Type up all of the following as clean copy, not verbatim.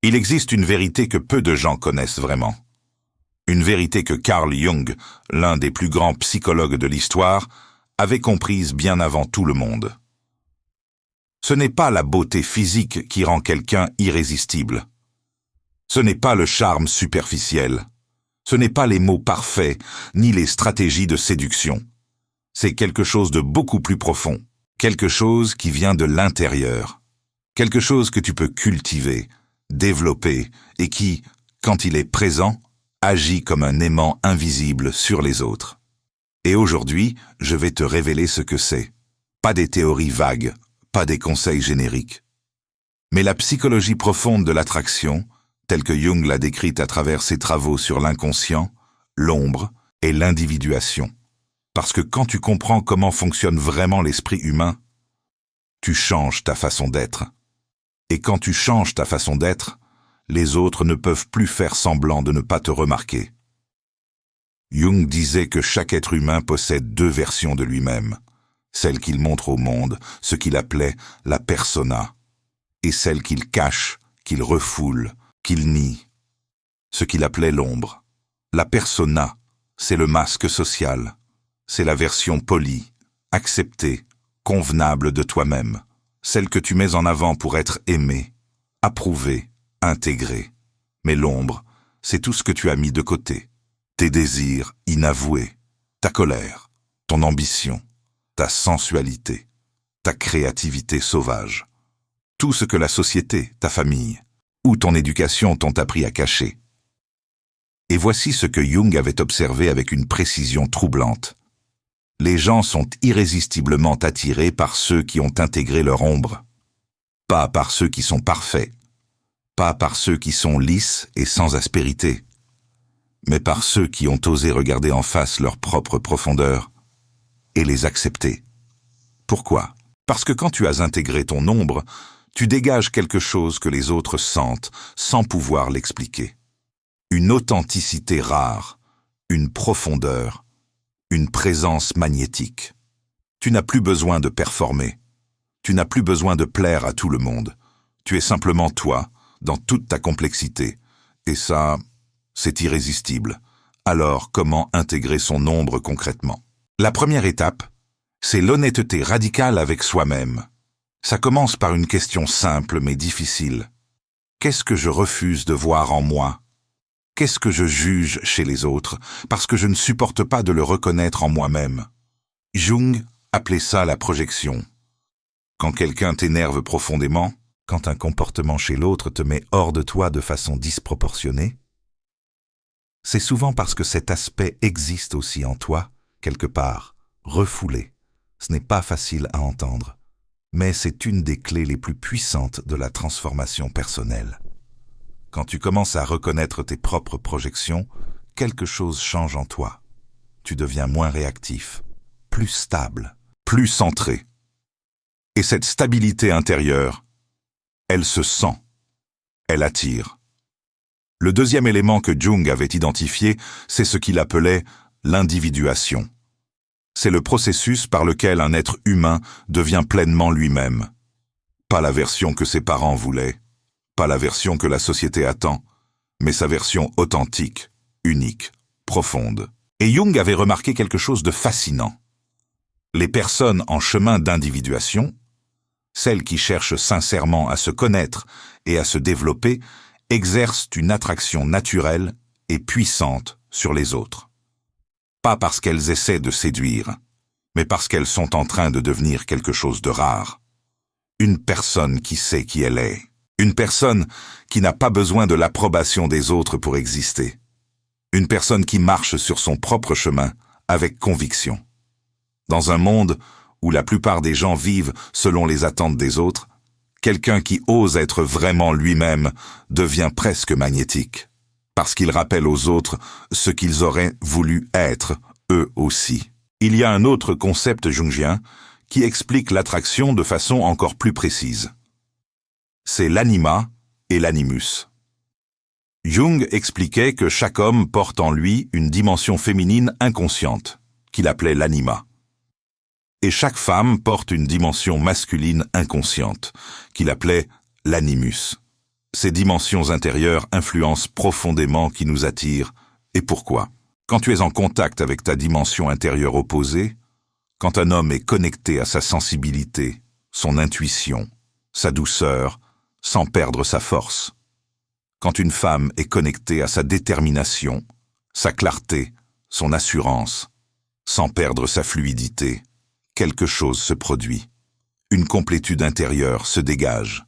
Il existe une vérité que peu de gens connaissent vraiment. Une vérité que Carl Jung, l'un des plus grands psychologues de l'histoire, avait comprise bien avant tout le monde. Ce n'est pas la beauté physique qui rend quelqu'un irrésistible. Ce n'est pas le charme superficiel. Ce n'est pas les mots parfaits, ni les stratégies de séduction. C'est quelque chose de beaucoup plus profond, quelque chose qui vient de l'intérieur, quelque chose que tu peux cultiver, développer et qui, quand il est présent, agit comme un aimant invisible sur les autres. Et aujourd'hui, je vais te révéler ce que c'est. Pas des théories vagues, pas des conseils génériques. Mais la psychologie profonde de l'attraction, telle que Jung l'a décrite à travers ses travaux sur l'inconscient, l'ombre et l'individuation. Parce que quand tu comprends comment fonctionne vraiment l'esprit humain, tu changes ta façon d'être. Et quand tu changes ta façon d'être, les autres ne peuvent plus faire semblant de ne pas te remarquer. Jung disait que chaque être humain possède deux versions de lui-même, celle qu'il montre au monde, ce qu'il appelait la persona, et celle qu'il cache, qu'il refoule, qu'il nie, ce qu'il appelait l'ombre. La persona, c'est le masque social, c'est la version polie, acceptée, convenable de toi-même, celle que tu mets en avant pour être aimé, approuvé, intégré. Mais l'ombre, c'est tout ce que tu as mis de côté. Tes désirs inavoués, ta colère, ton ambition, ta sensualité, ta créativité sauvage. Tout ce que la société, ta famille ou ton éducation t'ont appris à cacher. Et voici ce que Jung avait observé avec une précision troublante. Les gens sont irrésistiblement attirés par ceux qui ont intégré leur ombre, pas par ceux qui sont parfaits, pas par ceux qui sont lisses et sans aspérité, mais par ceux qui ont osé regarder en face leur propre profondeur et les accepter. Pourquoi? Parce que quand tu as intégré ton ombre, tu dégages quelque chose que les autres sentent sans pouvoir l'expliquer. Une authenticité rare, une profondeur, une présence magnétique. Tu n'as plus besoin de performer. Tu n'as plus besoin de plaire à tout le monde. Tu es simplement toi, dans toute ta complexité. Et ça, c'est irrésistible. Alors, comment intégrer son ombre concrètement? La première étape, c'est l'honnêteté radicale avec soi-même. Ça commence par une question simple mais difficile. Qu'est-ce que je refuse de voir en moi? Qu'est-ce que je juge chez les autres parce que je ne supporte pas de le reconnaître en moi-même? Jung appelait ça la projection. Quand quelqu'un t'énerve profondément, quand un comportement chez l'autre te met hors de toi de façon disproportionnée, c'est souvent parce que cet aspect existe aussi en toi, quelque part, refoulé. Ce n'est pas facile à entendre, mais c'est une des clés les plus puissantes de la transformation personnelle. Quand tu commences à reconnaître tes propres projections, quelque chose change en toi. Tu deviens moins réactif, plus stable, plus centré. Et cette stabilité intérieure, elle se sent, elle attire. Le deuxième élément que Jung avait identifié, c'est ce qu'il appelait l'individuation. C'est le processus par lequel un être humain devient pleinement lui-même. Pas la version que ses parents voulaient, pas la version que la société attend, mais sa version authentique, unique, profonde. Et Jung avait remarqué quelque chose de fascinant. Les personnes en chemin d'individuation, celles qui cherchent sincèrement à se connaître et à se développer, exercent une attraction naturelle et puissante sur les autres. Pas parce qu'elles essaient de séduire, mais parce qu'elles sont en train de devenir quelque chose de rare. Une personne qui sait qui elle est. Une personne qui n'a pas besoin de l'approbation des autres pour exister. Une personne qui marche sur son propre chemin avec conviction. Dans un monde où la plupart des gens vivent selon les attentes des autres, quelqu'un qui ose être vraiment lui-même devient presque magnétique, parce qu'il rappelle aux autres ce qu'ils auraient voulu être, eux aussi. Il y a un autre concept jungien qui explique l'attraction de façon encore plus précise. C'est l'anima et l'animus. Jung expliquait que chaque homme porte en lui une dimension féminine inconsciente, qu'il appelait l'anima. Et chaque femme porte une dimension masculine inconsciente, qu'il appelait l'animus. Ces dimensions intérieures influencent profondément qui nous attire et pourquoi. Quand tu es en contact avec ta dimension intérieure opposée, quand un homme est connecté à sa sensibilité, son intuition, sa douceur, sans perdre sa force. Quand une femme est connectée à sa détermination, sa clarté, son assurance, sans perdre sa fluidité, quelque chose se produit. Une complétude intérieure se dégage,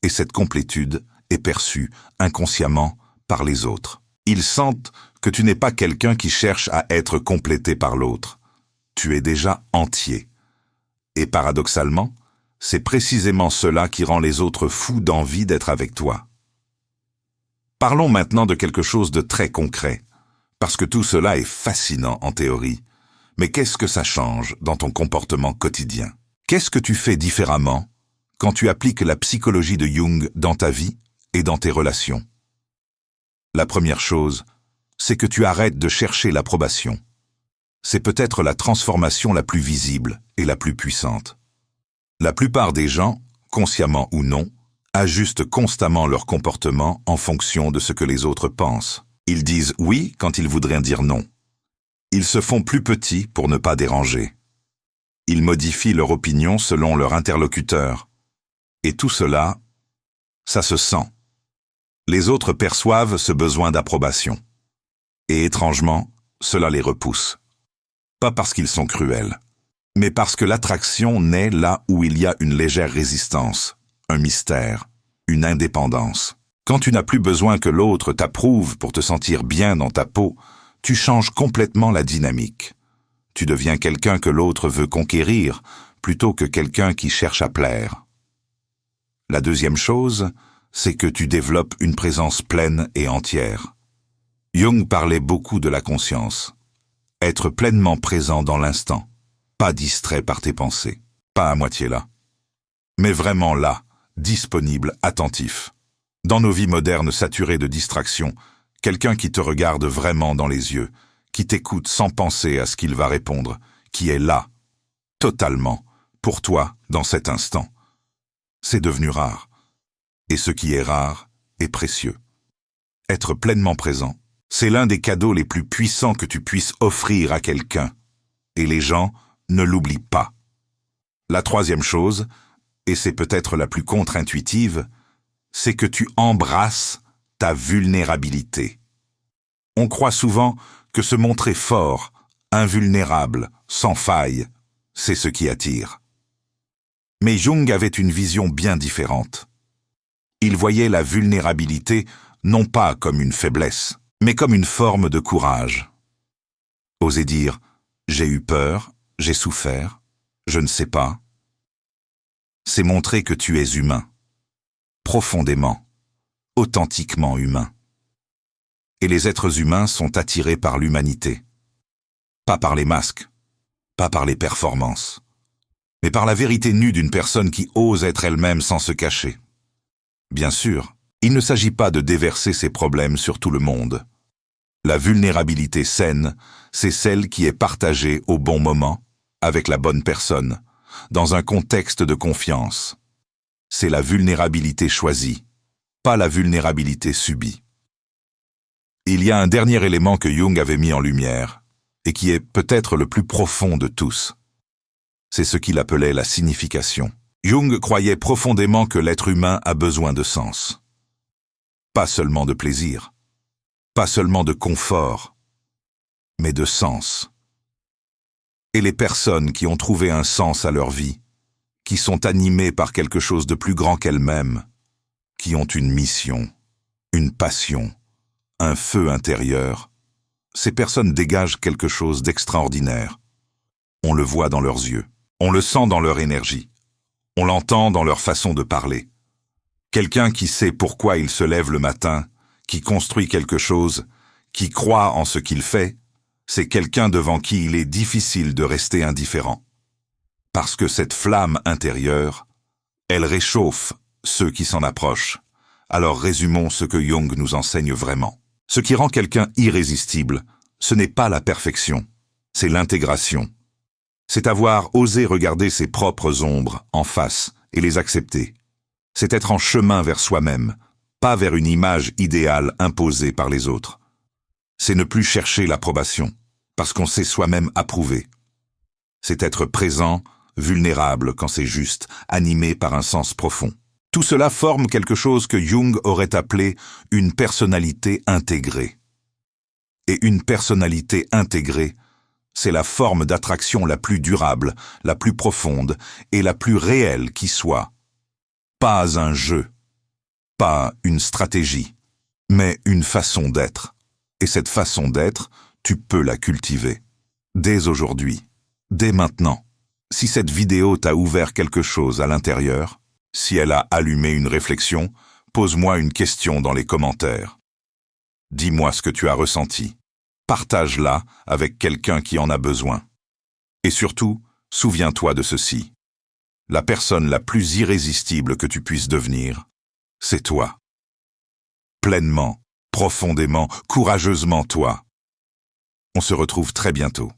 et cette complétude est perçue inconsciemment par les autres. Ils sentent que tu n'es pas quelqu'un qui cherche à être complété par l'autre. Tu es déjà entier. Et paradoxalement, c'est précisément cela qui rend les autres fous d'envie d'être avec toi. Parlons maintenant de quelque chose de très concret, parce que tout cela est fascinant en théorie. Mais qu'est-ce que ça change dans ton comportement quotidien? Qu'est-ce que tu fais différemment quand tu appliques la psychologie de Jung dans ta vie et dans tes relations? La première chose, c'est que tu arrêtes de chercher l'approbation. C'est peut-être la transformation la plus visible et la plus puissante. La plupart des gens, consciemment ou non, ajustent constamment leur comportement en fonction de ce que les autres pensent. Ils disent oui quand ils voudraient dire non. Ils se font plus petits pour ne pas déranger. Ils modifient leur opinion selon leur interlocuteur. Et tout cela, ça se sent. Les autres perçoivent ce besoin d'approbation. Et étrangement, cela les repousse. Pas parce qu'ils sont cruels, mais parce que l'attraction naît là où il y a une légère résistance, un mystère, une indépendance. Quand tu n'as plus besoin que l'autre t'approuve pour te sentir bien dans ta peau, tu changes complètement la dynamique. Tu deviens quelqu'un que l'autre veut conquérir, plutôt que quelqu'un qui cherche à plaire. La deuxième chose, c'est que tu développes une présence pleine et entière. Jung parlait beaucoup de la conscience. Être pleinement présent dans l'instant, pas distrait par tes pensées, pas à moitié là, mais vraiment là, disponible, attentif. Dans nos vies modernes saturées de distractions, quelqu'un qui te regarde vraiment dans les yeux, qui t'écoute sans penser à ce qu'il va répondre, qui est là, totalement, pour toi, dans cet instant. C'est devenu rare. Et ce qui est rare est précieux. Être pleinement présent, c'est l'un des cadeaux les plus puissants que tu puisses offrir à quelqu'un. Et les gens ne l'oublient pas. La troisième chose, et c'est peut-être la plus contre-intuitive, c'est que tu embrasses ta vulnérabilité. On croit souvent que se montrer fort, invulnérable, sans faille, c'est ce qui attire. Mais Jung avait une vision bien différente. Il voyait la vulnérabilité non pas comme une faiblesse, mais comme une forme de courage. Oser dire « j'ai eu peur, j'ai souffert, je ne sais pas », c'est montrer que tu es humain, profondément, authentiquement humain. Et les êtres humains sont attirés par l'humanité. Pas par les masques, pas par les performances, mais par la vérité nue d'une personne qui ose être elle-même sans se cacher. Bien sûr, il ne s'agit pas de déverser ses problèmes sur tout le monde. La vulnérabilité saine, c'est celle qui est partagée au bon moment, avec la bonne personne, dans un contexte de confiance. C'est la vulnérabilité choisie, pas la vulnérabilité subie. Il y a un dernier élément que Jung avait mis en lumière, et qui est peut-être le plus profond de tous. C'est ce qu'il appelait la signification. Jung croyait profondément que l'être humain a besoin de sens. Pas seulement de plaisir, pas seulement de confort, mais de sens. Et les personnes qui ont trouvé un sens à leur vie, qui sont animées par quelque chose de plus grand qu'elles-mêmes, qui ont une mission, une passion, un feu intérieur, ces personnes dégagent quelque chose d'extraordinaire. On le voit dans leurs yeux, on le sent dans leur énergie, on l'entend dans leur façon de parler. Quelqu'un qui sait pourquoi il se lève le matin, qui construit quelque chose, qui croit en ce qu'il fait, c'est quelqu'un devant qui il est difficile de rester indifférent. Parce que cette flamme intérieure, elle réchauffe ceux qui s'en approchent. Alors résumons ce que Jung nous enseigne vraiment. Ce qui rend quelqu'un irrésistible, ce n'est pas la perfection, c'est l'intégration. C'est avoir osé regarder ses propres ombres en face et les accepter. C'est être en chemin vers soi-même, pas vers une image idéale imposée par les autres. C'est ne plus chercher l'approbation, parce qu'on sait soi-même approuver. C'est être présent, vulnérable quand c'est juste, animé par un sens profond. Tout cela forme quelque chose que Jung aurait appelé une personnalité intégrée. Et une personnalité intégrée, c'est la forme d'attraction la plus durable, la plus profonde et la plus réelle qui soit. Pas un jeu, pas une stratégie, mais une façon d'être. Et cette façon d'être, tu peux la cultiver. Dès aujourd'hui, dès maintenant. Si cette vidéo t'a ouvert quelque chose à l'intérieur, si elle a allumé une réflexion, pose-moi une question dans les commentaires. Dis-moi ce que tu as ressenti. Partage-la avec quelqu'un qui en a besoin. Et surtout, souviens-toi de ceci. La personne la plus irrésistible que tu puisses devenir, c'est toi. Pleinement, profondément, courageusement toi. On se retrouve très bientôt.